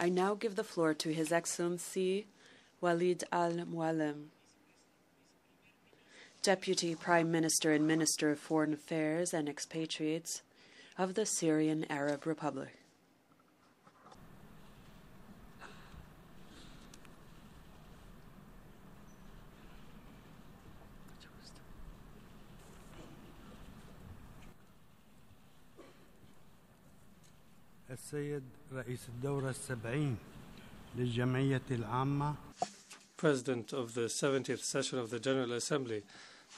I now give the floor to His Excellency Walid al-Moallem, Deputy Prime Minister and Minister of Foreign Affairs and Expatriates of the Syrian Arab Republic. السيد رئيس الدورة السبعين للجمعية العامة. President of the 70th session of the General Assembly,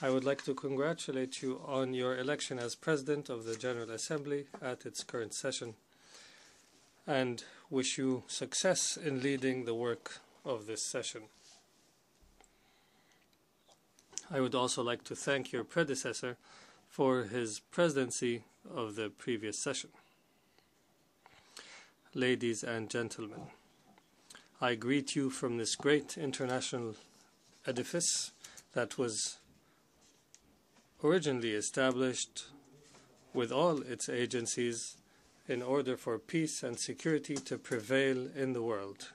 I would like to congratulate you on your election as President of the General Assembly at its current session and wish you success in leading the work of this session. I would also like to thank your predecessor for his presidency of the previous session. Ladies and gentlemen, I greet you from this great international edifice that was originally established with all its agencies in order for peace and security to prevail in the world.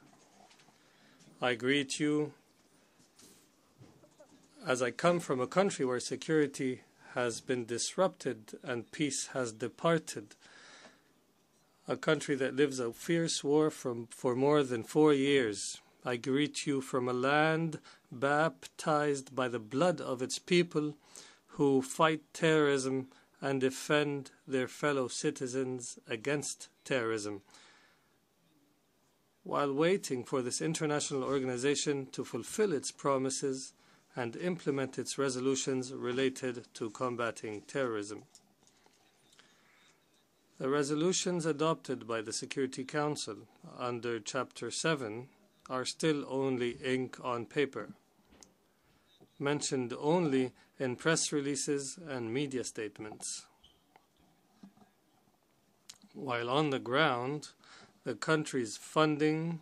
I greet you as I come from a country where security has been disrupted and peace has departed, a country that lives a fierce war for more than 4 years. I greet you from a land baptized by the blood of its people who fight terrorism and defend their fellow citizens against terrorism, while waiting for this international organization to fulfill its promises and implement its resolutions related to combating terrorism. The resolutions adopted by the Security Council under Chapter 7 are still only ink on paper, mentioned only in press releases and media statements. While on the ground, the countries funding,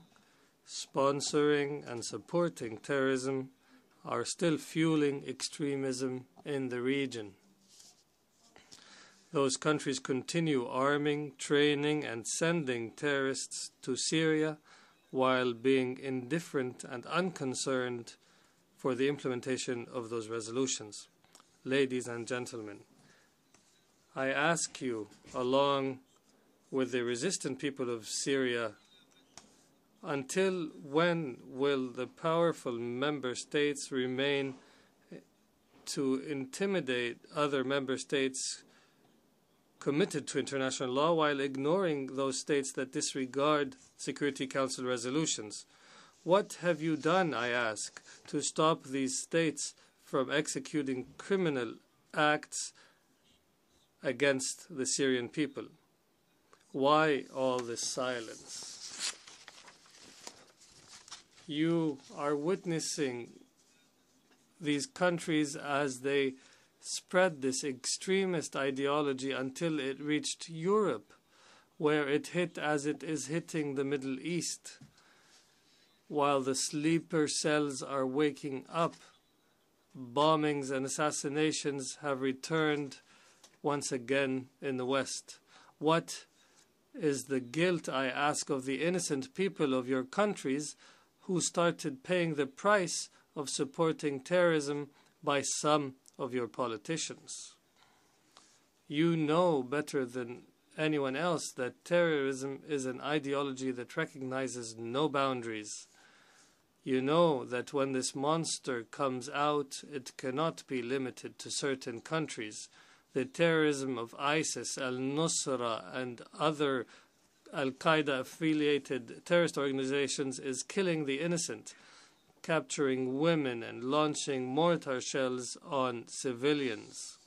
sponsoring, and supporting terrorism are still fueling extremism in the region. Those countries continue arming, training, and sending terrorists to Syria while being indifferent and unconcerned for the implementation of those resolutions. Ladies and gentlemen, I ask you, along with the resistant people of Syria, until when will the powerful member states remain to intimidate other member states committed to international law while ignoring those states that disregard Security Council resolutions? What have you done, I ask, to stop these states from executing criminal acts against the Syrian people? Why all this silence? You are witnessing these countries as they spread this extremist ideology until it reached Europe, where it hit as it is hitting the Middle East. While the sleeper cells are waking up, bombings and assassinations have returned once again in the West. What is the guilt, I ask, of the innocent people of your countries who started paying the price of supporting terrorism by some of your politicians? You know better than anyone else that terrorism is an ideology that recognizes no boundaries. You know that when this monster comes out, it cannot be limited to certain countries. The terrorism of ISIS, al-Nusra, and other al-Qaeda-affiliated terrorist organizations is killing the innocent, capturing women and launching mortar shells on civilians.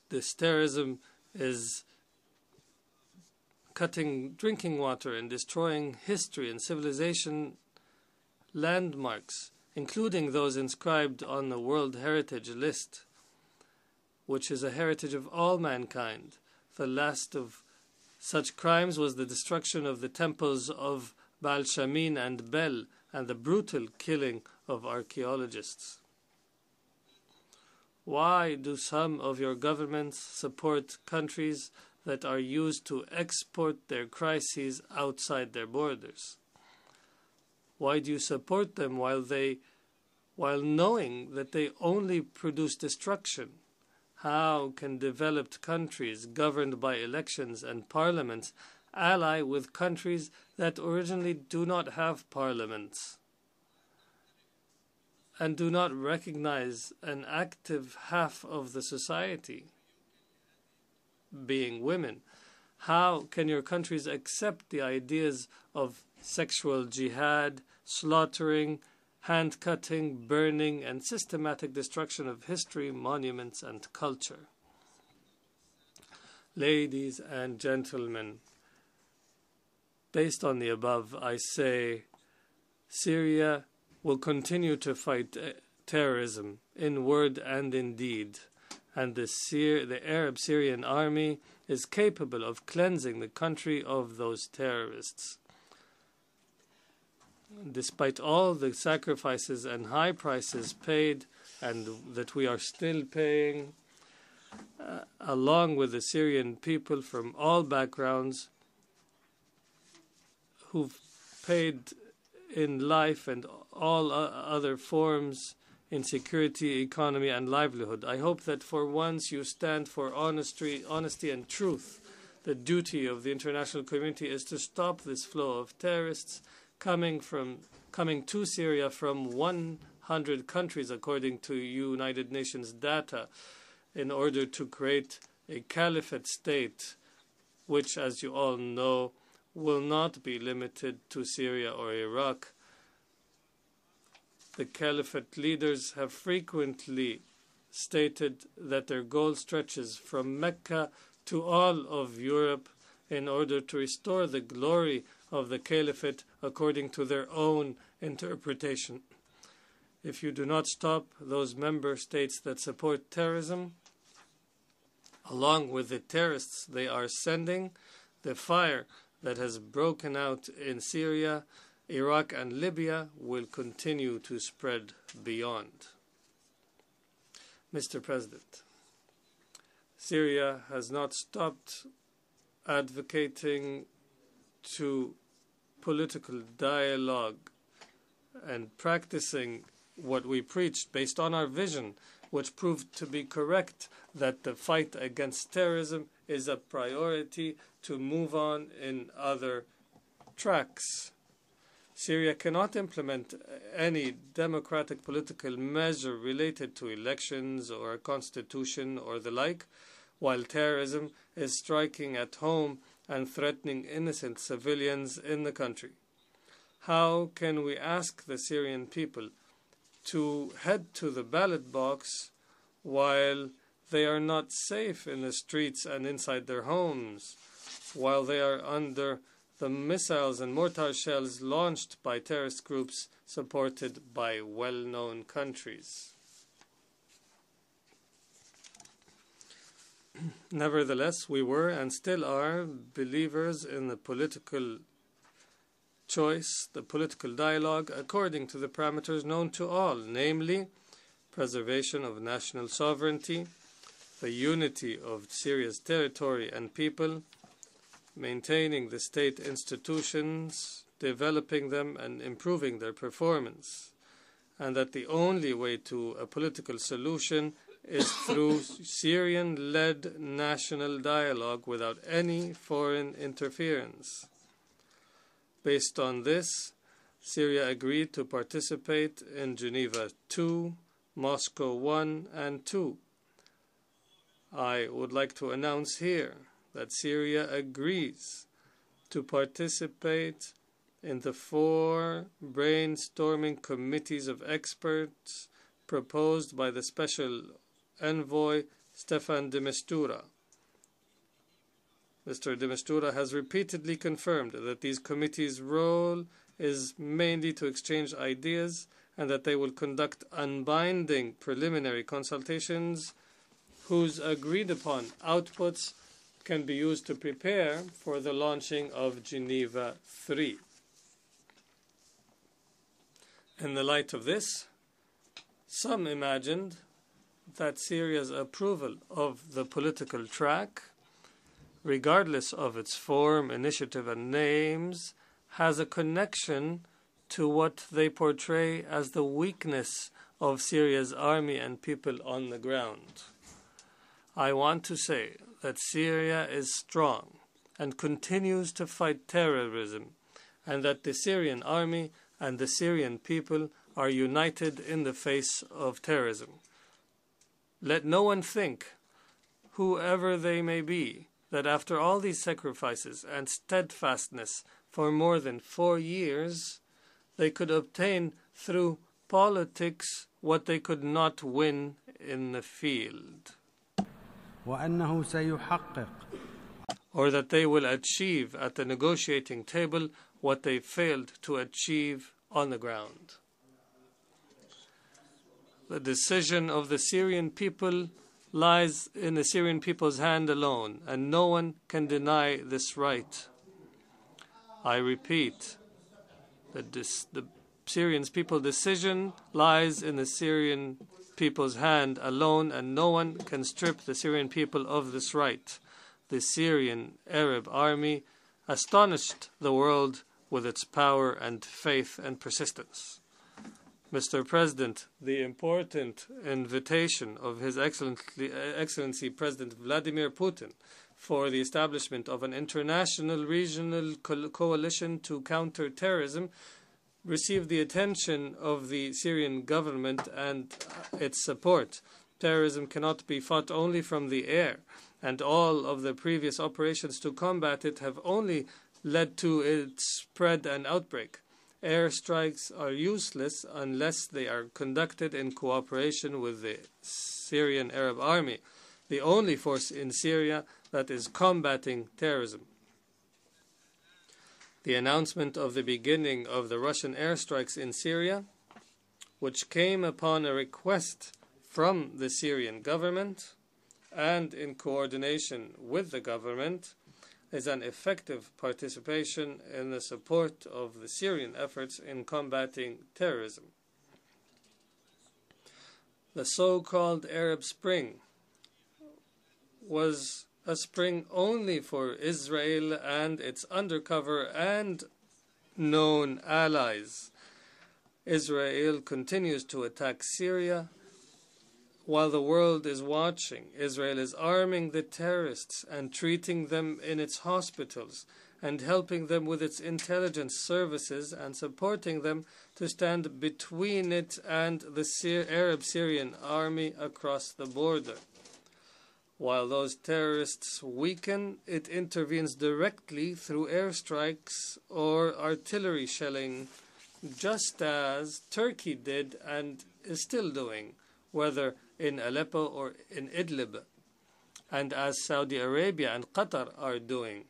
This terrorism is cutting drinking water and destroying history and civilization landmarks, including those inscribed on the World Heritage List, which is a heritage of all mankind. The last of such crimes was the destruction of the temples of Baal Shamin and Bel and the brutal killing of archaeologists. Why do some of your governments support countries that are used to export their crises outside their borders? Why do you support them while knowing that they only produce destruction? How can developed countries governed by elections and parliaments ally with countries that originally do not have parliaments and do not recognize an active half of the society, being women? How can your countries accept the ideas of sexual jihad, slaughtering, hand-cutting, burning, and systematic destruction of history, monuments, and culture? Ladies and gentlemen, based on the above, I say Syria will continue to fight terrorism in word and in deed, and the Arab Syrian army is capable of cleansing the country of those terrorists. Despite all the sacrifices and high prices paid and that we are still paying, along with the Syrian people from all backgrounds who've paid in life and all other forms in security, economy, and livelihood. I hope that for once you stand for honesty and truth. The duty of the international community is to stop this flow of terrorists coming to Syria from 100 countries, according to United Nations data, in order to create a caliphate state, which, as you all know, will not be limited to Syria or Iraq. The caliphate leaders have frequently stated that their goal stretches from Mecca to all of Europe in order to restore the glory of the caliphate according to their own interpretation. If you do not stop those member states that support terrorism, along with the terrorists they are sending, the fire that has broken out in Syria, Iraq, and Libya will continue to spread beyond. Mr. President, Syria has not stopped advocating to political dialogue and practicing what we preached based on our vision, which proved to be correct, that the fight against terrorism is a priority to move on in other tracks. Syria cannot implement any democratic political measure related to elections or a constitution or the like, while terrorism is striking at home and threatening innocent civilians in the country. How can we ask the Syrian people to head to the ballot box while they are not safe in the streets and inside their homes, while they are under the missiles and mortar shells launched by terrorist groups supported by well-known countries? Nevertheless, we were and still are believers in the political choice, the political dialogue, according to the parameters known to all, namely preservation of national sovereignty, the unity of Syria's territory and people, maintaining the state institutions, developing them and improving their performance, and that the only way to a political solution is through Syrian-led national dialogue without any foreign interference. Based on this, Syria agreed to participate in Geneva II, Moscow I and II. I would like to announce here that Syria agrees to participate in the 4 brainstorming committees of experts proposed by the Special Envoy Staffan de Mistura. Mr. de Mistura has repeatedly confirmed that these committees' role is mainly to exchange ideas and that they will conduct unbinding preliminary consultations whose agreed-upon outputs can be used to prepare for the launching of Geneva III. In the light of this, some imagined that Syria's approval of the political track regardless of its form, initiative, and names, has a connection to what they portray as the weakness of Syria's army and people on the ground. I want to say that Syria is strong and continues to fight terrorism, and that the Syrian army and the Syrian people are united in the face of terrorism. Let no one think, whoever they may be, that after all these sacrifices and steadfastness for more than 4 years, they could obtain through politics what they could not win in the field, وأنه سيحقق or that they will achieve at the negotiating table what they failed to achieve on the ground. The decision of the Syrian people lies in the Syrian people's hand alone, and no one can deny this right. I repeat, the Syrian people's decision lies in the Syrian people's hand alone, and no one can strip the Syrian people of this right. The Syrian Arab army astonished the world with its power and faith and persistence. Mr. President, the important invitation of His Excellency President Vladimir Putin for the establishment of an international regional coalition to counter terrorism received the attention of the Syrian government and its support. Terrorism cannot be fought only from the air, and all of the previous operations to combat it have only led to its spread and outbreak. Airstrikes are useless unless they are conducted in cooperation with the Syrian Arab Army, the only force in Syria that is combating terrorism. The announcement of the beginning of the Russian airstrikes in Syria, which came upon a request from the Syrian government and in coordination with the government, is an effective participation in the support of the Syrian efforts in combating terrorism. The so-called Arab Spring was a spring only for Israel and its undercover and known allies. Israel continues to attack Syria while the world is watching. Israel is arming the terrorists and treating them in its hospitals and helping them with its intelligence services and supporting them to stand between it and the Arab Syrian army across the border. While those terrorists weaken, it intervenes directly through airstrikes or artillery shelling, just as Turkey did and is still doing, whether in Aleppo or in Idlib, and as Saudi Arabia and Qatar are doing,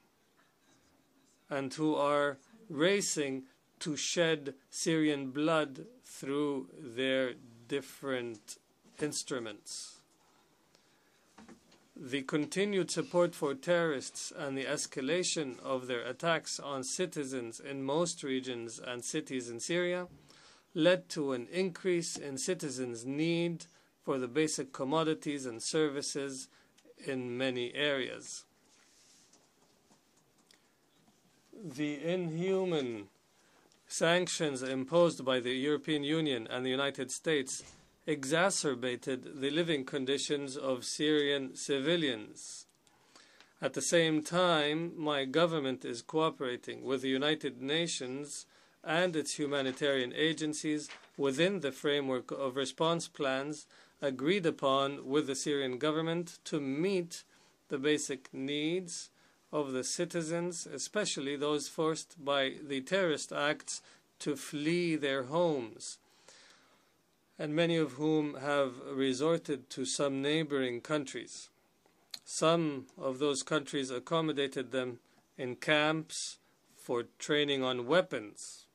and who are racing to shed Syrian blood through their different instruments. The continued support for terrorists and the escalation of their attacks on citizens in most regions and cities in Syria led to an increase in citizens' need for the basic commodities and services in many areas. The inhuman sanctions imposed by the European Union and the United States exacerbated the living conditions of Syrian civilians. At the same time, my government is cooperating with the United Nations and its humanitarian agencies within the framework of response plans agreed upon with the Syrian government to meet the basic needs of the citizens, especially those forced by the terrorist acts to flee their homes, and many of whom have resorted to some neighboring countries. Some of those countries accommodated them in camps for training on weapons,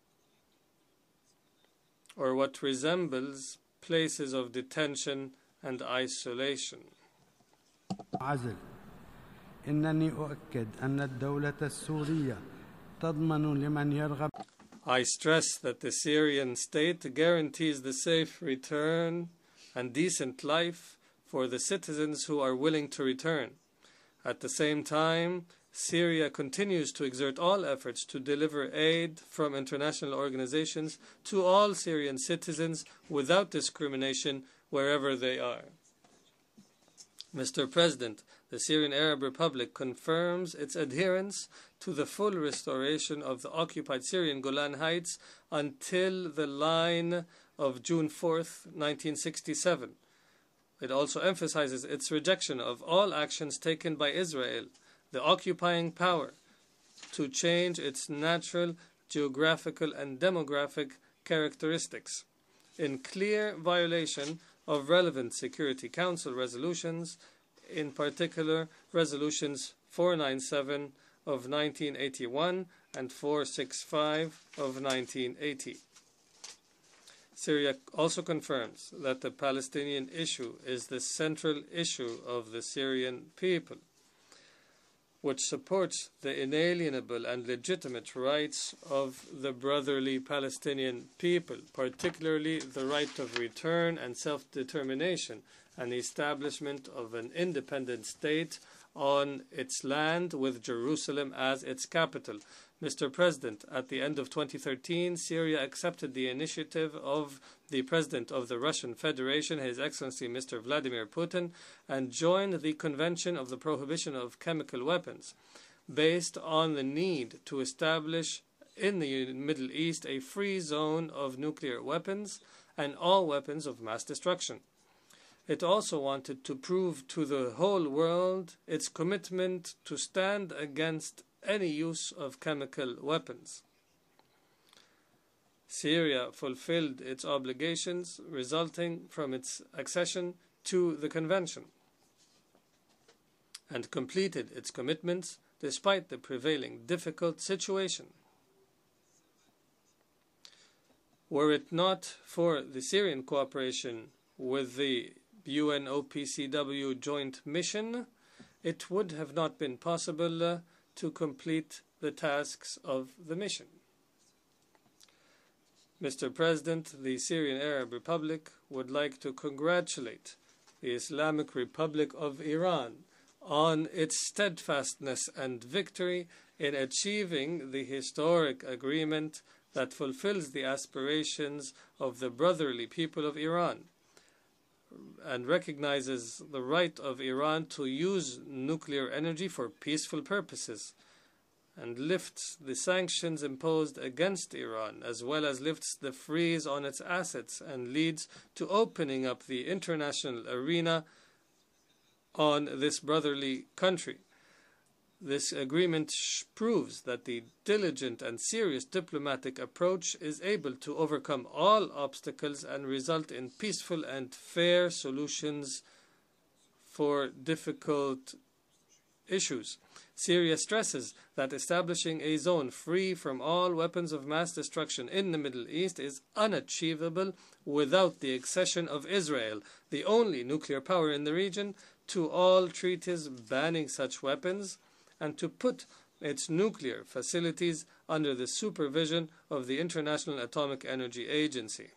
or what resembles places of detention and isolation. عزل إنني أؤكد أن الدولة السورية تضمن لمن يرغب. I stress that the Syrian state guarantees the safe return and decent life for the citizens who are willing to return, At the same time, Syria continues to exert all efforts to deliver aid from international organizations to all Syrian citizens without discrimination wherever they are. Mr. President, the Syrian Arab Republic confirms its adherence to the full restoration of the occupied Syrian Golan Heights until the line of June 4th, 1967. It also emphasizes its rejection of all actions taken by Israel, the occupying power, to change its natural, geographical, and demographic characteristics, in clear violation of relevant Security Council resolutions, in particular Resolutions 497 of 1981 and 465 of 1980. Syria also confirms that the Palestinian issue is the central issue of the Syrian people, which supports the inalienable and legitimate rights of the brotherly Palestinian people, particularly the right of return and self-determination, and the establishment of an independent state on its land with Jerusalem as its capital. Mr. President, at the end of 2013, Syria accepted the initiative of the President of the Russian Federation, His Excellency Mr. Vladimir Putin, and joined the Convention of the Prohibition of Chemical Weapons, based on the need to establish in the Middle East a free zone of nuclear weapons and all weapons of mass destruction. It also wanted to prove to the whole world its commitment to stand against any use of chemical weapons. Syria fulfilled its obligations resulting from its accession to the Convention and completed its commitments despite the prevailing difficult situation. Were it not for the Syrian cooperation with the UNOPCW joint mission, it would have not been possible to complete the tasks of the mission. Mr. President, the Syrian Arab Republic would like to congratulate the Islamic Republic of Iran on its steadfastness and victory in achieving the historic agreement that fulfills the aspirations of the brotherly people of Iran and recognizes the right of Iran to use nuclear energy for peaceful purposes, and lifts the sanctions imposed against Iran, as well as lifts the freeze on its assets and leads to opening up the international arena on this brotherly country. This agreement proves that the diligent and serious diplomatic approach is able to overcome all obstacles and result in peaceful and fair solutions for difficult issues. Syria stresses that establishing a zone free from all weapons of mass destruction in the Middle East is unachievable without the accession of Israel, the only nuclear power in the region, to all treaties banning such weapons, and to put its nuclear facilities under the supervision of the International Atomic Energy Agency.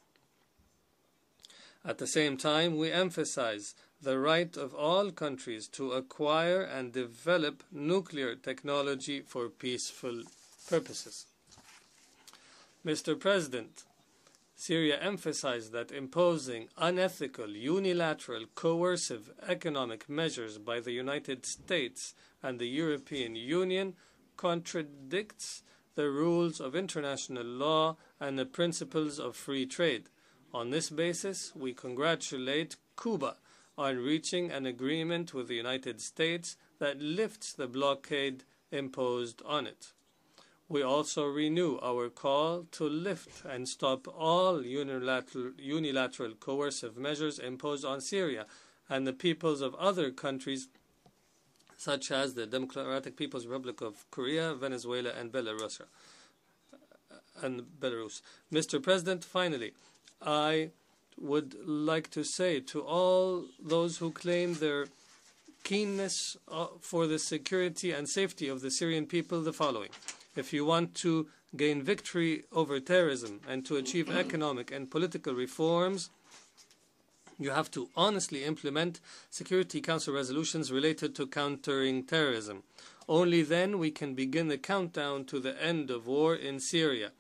At the same time, we emphasize the right of all countries to acquire and develop nuclear technology for peaceful purposes. Mr. President, Syria emphasized that imposing unethical, unilateral, coercive economic measures by the United States and the European Union contradicts the rules of international law and the principles of free trade. On this basis, we congratulate Cuba on reaching an agreement with the United States that lifts the blockade imposed on it. We also renew our call to lift and stop all unilateral coercive measures imposed on Syria and the peoples of other countries such as the Democratic People's Republic of Korea, Venezuela, and Belarus. Mr. President, finally, I would like to say to all those who claim their keenness for the security and safety of the Syrian people the following. If you want to gain victory over terrorism and to achieve economic and political reforms, You have to honestly implement Security Council resolutions related to countering terrorism. Only then we can begin the countdown to the end of war in Syria,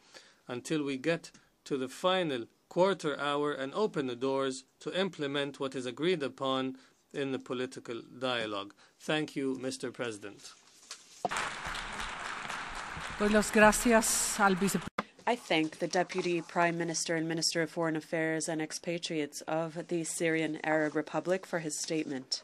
until we get to the final quarter hour and open the doors to implement what is agreed upon in the political dialogue. Thank you, Mr. President. I thank the Deputy Prime Minister and Minister of Foreign Affairs and Expatriates of the Syrian Arab Republic for his statement.